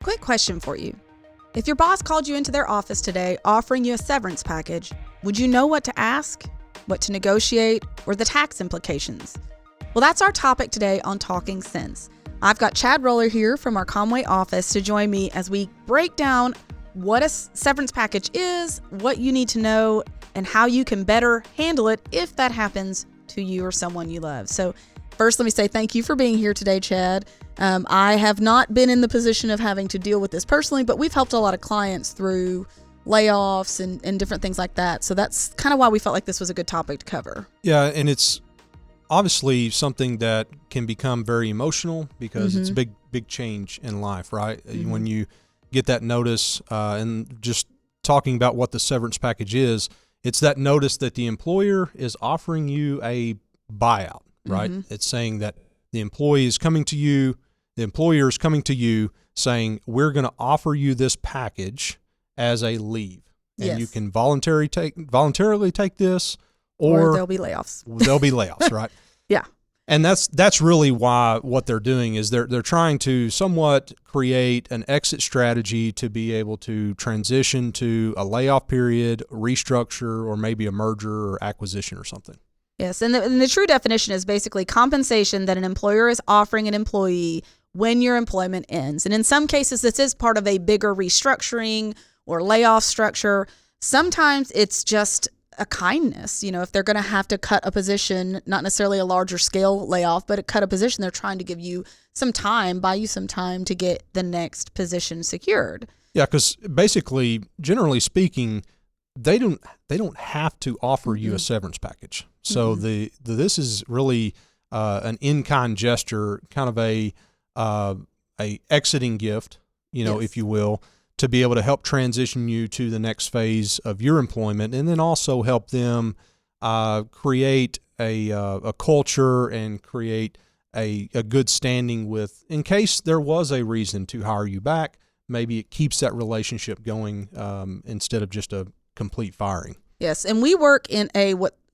Quick question for you. If your boss called you into their office today offering you a severance package, would you know what to ask, what to negotiate, or the tax implications? Well, that's our topic today on Talking Sense. I've got Chad Roller here from our Conway office to join me as we break down what a severance package is, what you need to know, and how you can better handle it if that happens to you or someone you love. So first, let me say thank you for being here today, Chad. I have not been in the position of having to deal with this personally, but we've helped a lot of clients through layoffs and different things like that. So that's kind of why we felt like this was a good topic to cover. Yeah, and it's obviously something that can become very emotional because it's a big change in life, right? When you get that notice, and just talking about what the severance package is, it's that notice that the employer is offering you a buyout, right? It's saying that the employee is coming to you, the employer is coming to you saying, we're going to offer you this package as a leave. And you can voluntarily take this, or there'll be layoffs. There'll be layoffs, right? Yeah. And that's really why what they're doing is they're trying to somewhat create an exit strategy to be able to transition to a layoff period, restructure, or maybe a merger or acquisition or something. Yes, and the true definition is basically compensation that an employer is offering an employee when your employment ends. And in some cases, this is part of a bigger restructuring or layoff structure. Sometimes it's just a kindness. If they're going to have to cut a position, not necessarily a larger scale layoff, but cut a position, they're trying to give you some time, buy you some time to get the next position secured. Yeah, because basically, generally speaking, they don't have to offer you a severance package. So this is really an in-kind gesture, kind of a exiting gift, if you will, to be able to help transition you to the next phase of your employment, and then also help them create a culture and create a good standing with, in case there was a reason to hire you back, maybe it keeps that relationship going instead of just a complete firing. Yes, and we work in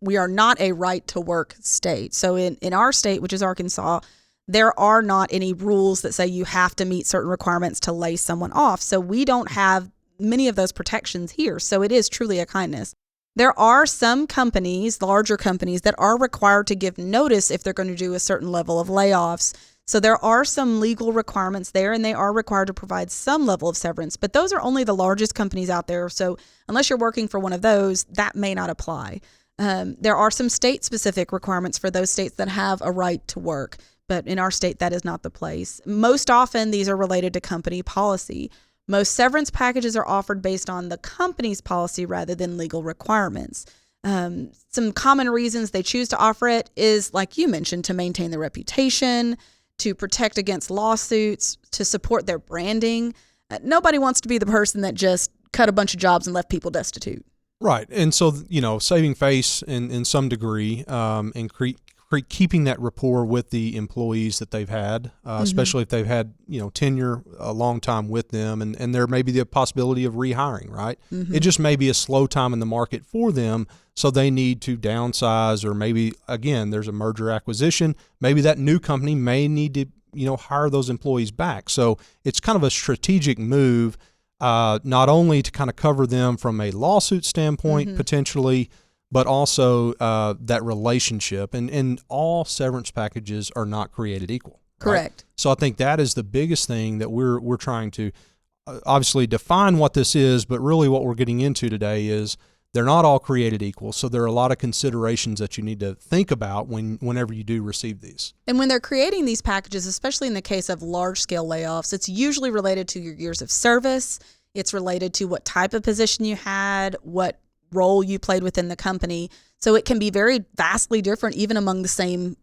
we are not a right to work state. So in our state, which is Arkansas, there are not any rules that say you have to meet certain requirements to lay someone off. So we don't have many of those protections here. So it is truly a kindness. There are some companies, larger companies, that are required to give notice if they're going to do a certain level of layoffs. So there are some legal requirements there, and they are required to provide some level of severance. But those are only the largest companies out there. So unless you're working for one of those, that may not apply. There are some state-specific requirements for those states that have a right to work. But in our state, that is not the place. Most often, these are related to company policy. Most severance packages are offered based on the company's policy rather than legal requirements. Some common reasons they choose to offer it is, like you mentioned, to maintain their reputation, to protect against lawsuits, to support their branding. Nobody wants to be the person that just cut a bunch of jobs and left people destitute. Right. And so, saving face in some degree, and keeping that rapport with the employees that they've had, especially if they've had, tenure a long time with them, and there may be the possibility of rehiring, right? It just may be a slow time in the market for them, so they need to downsize, or maybe, again, there's a merger acquisition. Maybe that new company may need to, hire those employees back. So it's kind of a strategic move, not only to kind of cover them from a lawsuit standpoint, potentially, but also that relationship. And all severance packages are not created equal. Correct. Right? So I think that is the biggest thing that we're trying to obviously define what this is, but really what we're getting into today is they're not all created equal. So there are a lot of considerations that you need to think about whenever you do receive these. And when they're creating these packages, especially in the case of large-scale layoffs, it's usually related to your years of service. It's related to what type of position you had, what role you played within the company. So it can be very vastly different even among the same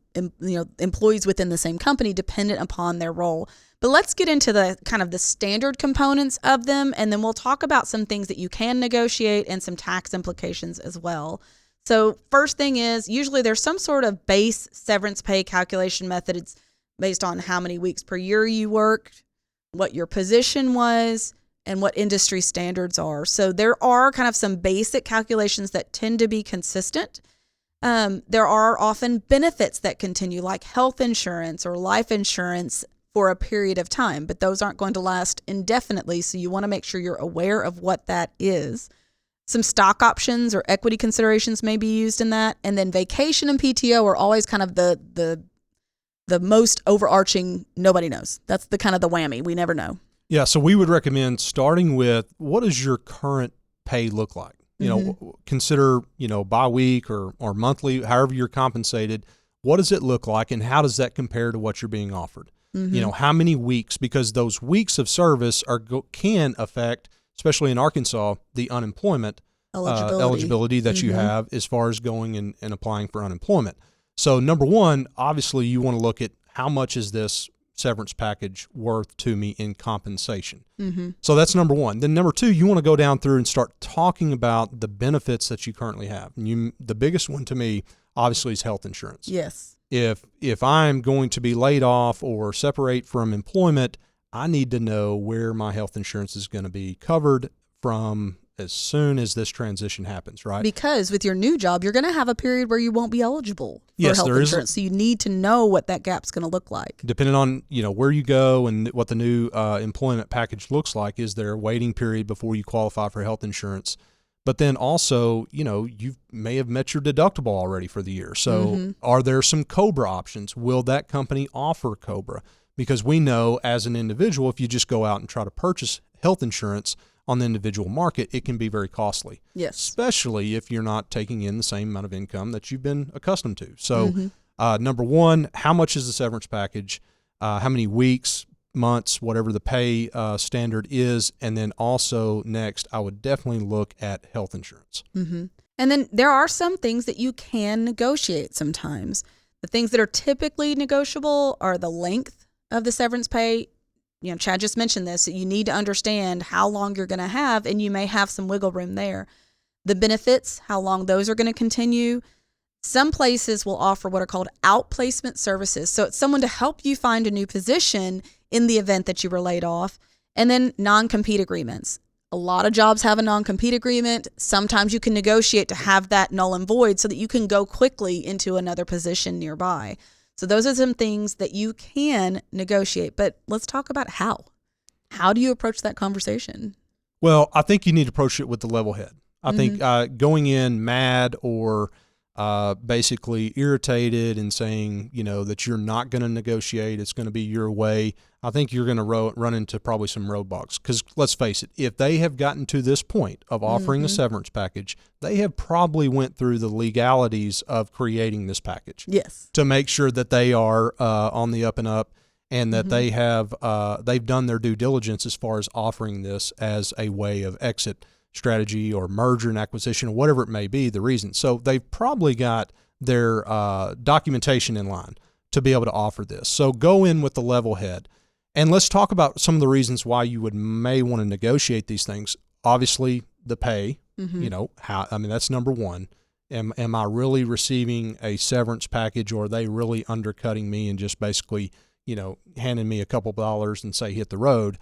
employees within the same company, dependent upon their role. But let's get into the kind of the standard components of them, and then we'll talk about some things that you can negotiate and some tax implications as well. So first thing is, usually there's some sort of base severance pay calculation method. It's based on how many weeks per year you worked, what your position was, and what industry standards are. So there are kind of some basic calculations that tend to be consistent. There are often benefits that continue, like health insurance or life insurance for a period of time, but those aren't going to last indefinitely. So you want to make sure you're aware of what that is. Some stock options or equity considerations may be used in that. And then vacation and PTO are always kind of the most overarching, nobody knows. That's the kind of the whammy. We never know. Yeah, so we would recommend starting with, what does your current pay look like? You know, consider, by week or monthly, however you're compensated. What does it look like, and how does that compare to what you're being offered? How many weeks? Because those weeks of service can affect, especially in Arkansas, the unemployment eligibility that you have as far as going and applying for unemployment. So number one, obviously you want to look at how much is this severance package worth to me in compensation. So that's number one. Then number two, you want to go down through and start talking about the benefits that you currently have. And the biggest one to me, obviously, is health insurance. Yes. If I'm going to be laid off or separate from employment, I need to know where my health insurance is going to be covered from as soon as this transition happens, right? Because with your new job, you're going to have a period where you won't be eligible for health insurance. So you need to know what that gap's going to look like. Depending on, where you go and what the new employment package looks like, is there a waiting period before you qualify for health insurance? But then also, you may have met your deductible already for the year. So are there some COBRA options? Will that company offer COBRA? Because we know as an individual, if you just go out and try to purchase health insurance on the individual market, it can be very costly. Yes. Especially if you're not taking in the same amount of income that you've been accustomed to. So number one, how much is the severance package? How many weeks, months, whatever the pay standard is. And then also next, I would definitely look at health insurance. And then there are some things that you can negotiate sometimes. The things that are typically negotiable are the length of the severance pay. Chad just mentioned this, that you need to understand how long you're going to have, and you may have some wiggle room there. The benefits, how long those are going to continue. Some places will offer what are called outplacement services. So it's someone to help you find a new position in the event that you were laid off. And then non-compete agreements. A lot of jobs have a non-compete agreement. Sometimes you can negotiate to have that null and void so that you can go quickly into another position nearby. So those are some things that you can negotiate. But let's talk about how. How do you approach that conversation? Well, I think you need to approach it with the level head. I think going in mad or basically irritated and saying, that you're not going to negotiate, it's going to be your way, I think you're going to run into probably some roadblocks. Because let's face it, if they have gotten to this point of offering a severance package, they have probably went through the legalities of creating this package. Yes. To make sure that they are on the up and up, and that they have they've done their due diligence as far as offering this as a way of exit strategy or merger and acquisition or whatever it may be, the reason. So they've probably got their documentation in line to be able to offer this. So go in with the level head. And let's talk about some of the reasons why you may want to negotiate these things. Obviously, the pay, that's number one. Am I really receiving a severance package, or are they really undercutting me and just basically, handing me a couple of dollars and say, hit the road?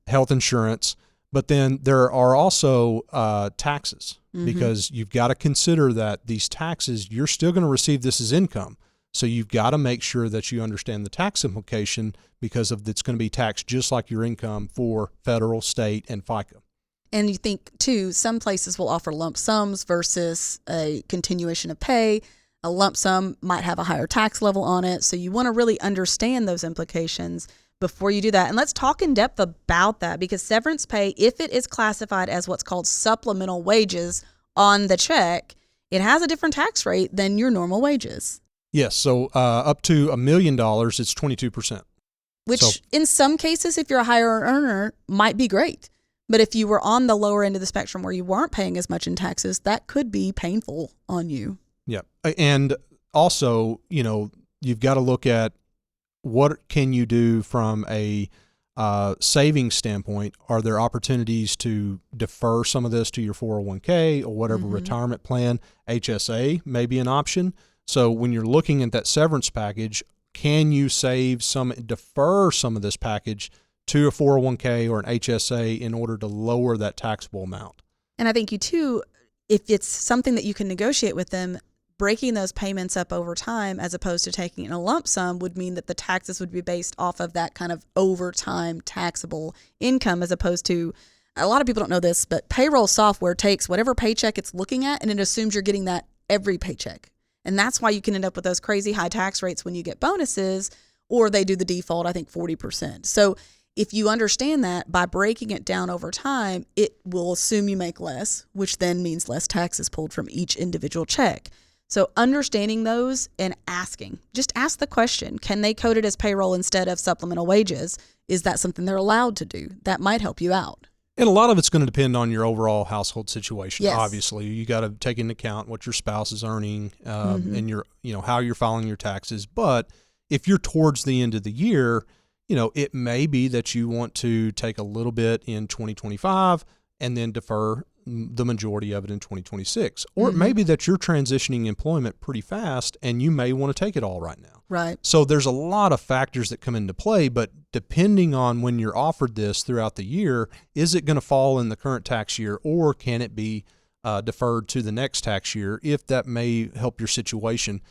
Health insurance. But then there are also taxes, because you've got to consider that these taxes, you're still going to receive this as income. So you've got to make sure that you understand the tax implication, because it's going to be taxed just like your income for federal, state, and FICA. And you think, too, some places will offer lump sums versus a continuation of pay. A lump sum might have a higher tax level on it. So you want to really understand those implications before you do that. And let's talk in depth about that, because severance pay, if it is classified as what's called supplemental wages on the check, it has a different tax rate than your normal wages. Yes. So up to $1 million, it's 22%. Which in some cases, if you're a higher earner, might be great. But if you were on the lower end of the spectrum where you weren't paying as much in taxes, that could be painful on you. Yeah. And also, you've got to look at what can you do from a savings standpoint. Are there opportunities to defer some of this to your 401k or whatever retirement plan? HSA may be an option. So when you're looking at that severance package, can you defer some of this package to a 401k or an HSA in order to lower that taxable amount? And I think if it's something that you can negotiate with them, breaking those payments up over time as opposed to taking it in a lump sum would mean that the taxes would be based off of that kind of overtime taxable income, as opposed to, a lot of people don't know this, but payroll software takes whatever paycheck it's looking at and it assumes you're getting that every paycheck. And that's why you can end up with those crazy high tax rates when you get bonuses, or they do the default, I think 40%. So if you understand that, by breaking it down over time, it will assume you make less, which then means less taxes pulled from each individual check. So understanding those and asking, just ask the question, can they code it as payroll instead of supplemental wages? Is that something they're allowed to do? That might help you out. And a lot of it's going to depend on your overall household situation. Yes. Obviously, you got to take into account what your spouse is earning and your, how you're filing your taxes. But if you're towards the end of the year, it may be that you want to take a little bit in 2025 and then defer the majority of it in 2026. Or it may be that you're transitioning employment pretty fast and you may want to take it all right now. Right. So there's a lot of factors that come into play, but depending on when you're offered this throughout the year, is it going to fall in the current tax year, or can it be deferred to the next tax year, if that may help your situation?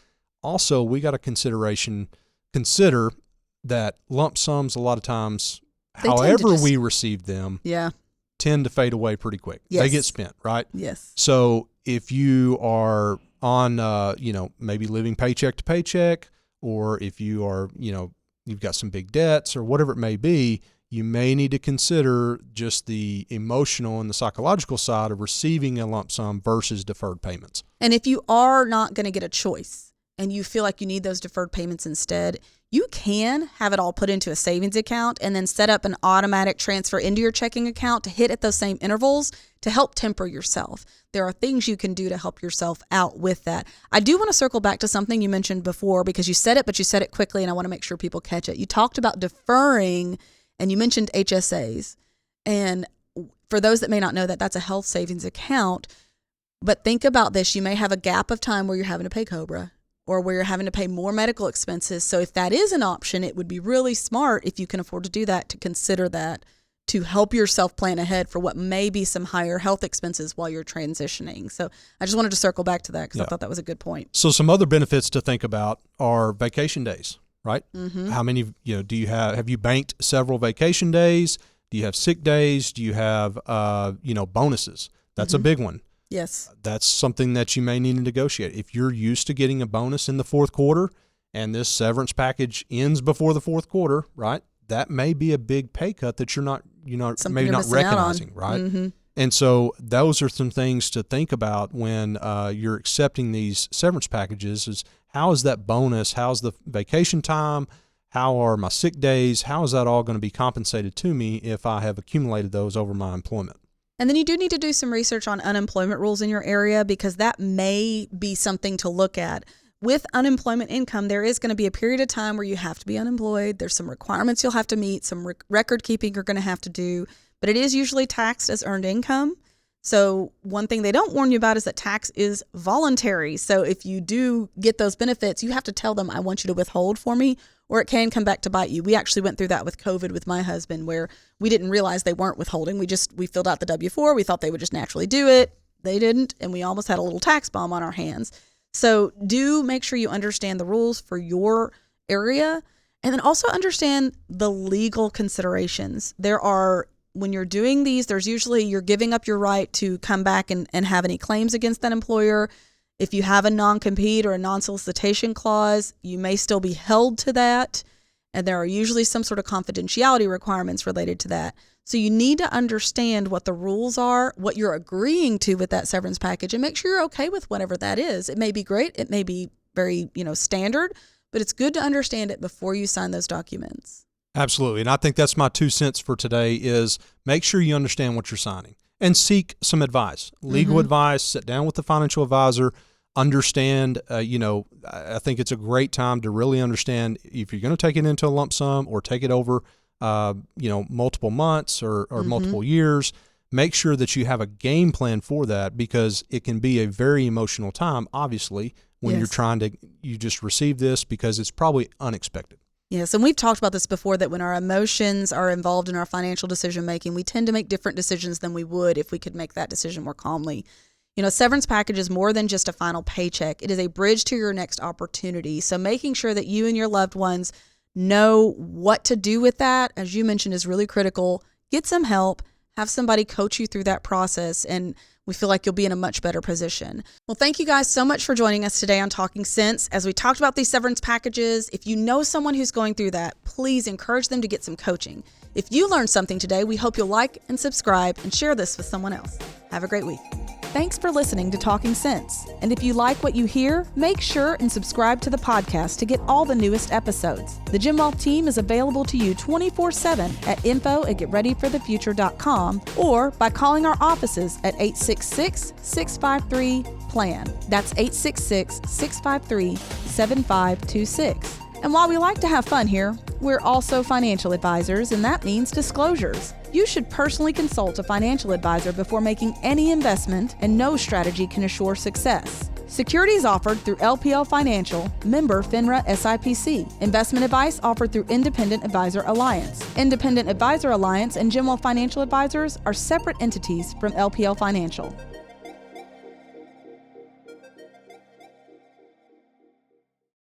Also, we got to consider that lump sums, a lot of times, however we receive them, tend to fade away pretty quick. Yes. They get spent, right? Yes. So if you are on, maybe living paycheck to paycheck, or if you are, you've got some big debts or whatever it may be, you may need to consider just the emotional and the psychological side of receiving a lump sum versus deferred payments. And if you are not going to get a choice and you feel like you need those deferred payments instead, you can have it all put into a savings account and then set up an automatic transfer into your checking account to hit at those same intervals to help temper yourself. There are things you can do to help yourself out with that. I do want to circle back to something you mentioned before, because you said it, but you said it quickly, and I want to make sure people catch it. You talked about deferring, and you mentioned HSAs. And for those that may not know that, that's a health savings account. But think about this. You may have a gap of time where you're having to pay COBRA, or where you're having to pay more medical expenses. So if that is an option, it would be really smart, if you can afford to do that, to consider that, to help yourself plan ahead for what may be some higher health expenses while you're transitioning. So I just wanted to circle back to that because I thought that was a good point. So some other benefits to think about are vacation days, right? How many, do you have you banked several vacation days? Do you have sick days? Do you have, bonuses? That's a big one. Yes. That's something that you may need to negotiate. If you're used to getting a bonus in the fourth quarter and this severance package ends before the fourth quarter, right? That may be a big pay cut that you're not maybe not recognizing, right? And so those are some things to think about when you're accepting these severance packages. Is how is that bonus? How's the vacation time? How are my sick days? How is that all going to be compensated to me if I have accumulated those over my employment? And then you do need to do some research on unemployment rules in your area, because that may be something to look at. With unemployment income, there is going to be a period of time where you have to be unemployed. There's some requirements you'll have to meet, some record keeping you're going to have to do, but it is usually taxed as earned income. So one thing they don't warn you about is that tax is voluntary. So if you do get those benefits, you have to tell them, I want you to withhold for me, or it can come back to bite you. We actually went through that with COVID with my husband, where we didn't realize they weren't withholding. We filled out the W-4. We thought they would just naturally do it. They didn't. And we almost had a little tax bomb on our hands. So do make sure you understand the rules for your area, and then also understand the legal considerations. When you're doing these, there's usually, you're giving up your right to come back and have any claims against that employer. If you have a non-compete or a non-solicitation clause, you may still be held to that. And there are usually some sort of confidentiality requirements related to that. So you need to understand what the rules are, what you're agreeing to with that severance package, and make sure you're okay with whatever that is. It may be great. It may be very, standard, but it's good to understand it before you sign those documents. Absolutely. And I think that's my 2 cents for today, is make sure you understand what you're signing and seek some advice, legal advice, sit down with the financial advisor, understand, I think it's a great time to really understand if you're going to take it into a lump sum or take it over, multiple months or multiple years. Make sure that you have a game plan for that, because it can be a very emotional time, obviously, when you just receive this, because it's probably unexpected. Yes, and we've talked about this before, that when our emotions are involved in our financial decision making, we tend to make different decisions than we would if we could make that decision more calmly. Severance package is more than just a final paycheck. It is a bridge to your next opportunity. So making sure that you and your loved ones know what to do with that, as you mentioned, is really critical. Get some help, have somebody coach you through that process, and we feel like you'll be in a much better position. Well, thank you guys so much for joining us today on Talking Sense. As we talked about these severance packages, if you know someone who's going through that, please encourage them to get some coaching. If you learned something today, we hope you'll like and subscribe and share this with someone else. Have a great week. Thanks for listening to Talking Sense. And if you like what you hear, make sure and subscribe to the podcast to get all the newest episodes. The Gym Wealth team is available to you 24/7 at info@getreadyforthefuture.com or by calling our offices at 866-653-PLAN. That's 866-653-7526. And while we like to have fun here, we're also financial advisors, and that means disclosures. You should personally consult a financial advisor before making any investment, and no strategy can assure success. Securities offered through LPL Financial, member FINRA SIPC. Investment advice offered through Independent Advisor Alliance. Independent Advisor Alliance and Gym Wealth Financial Advisors are separate entities from LPL Financial.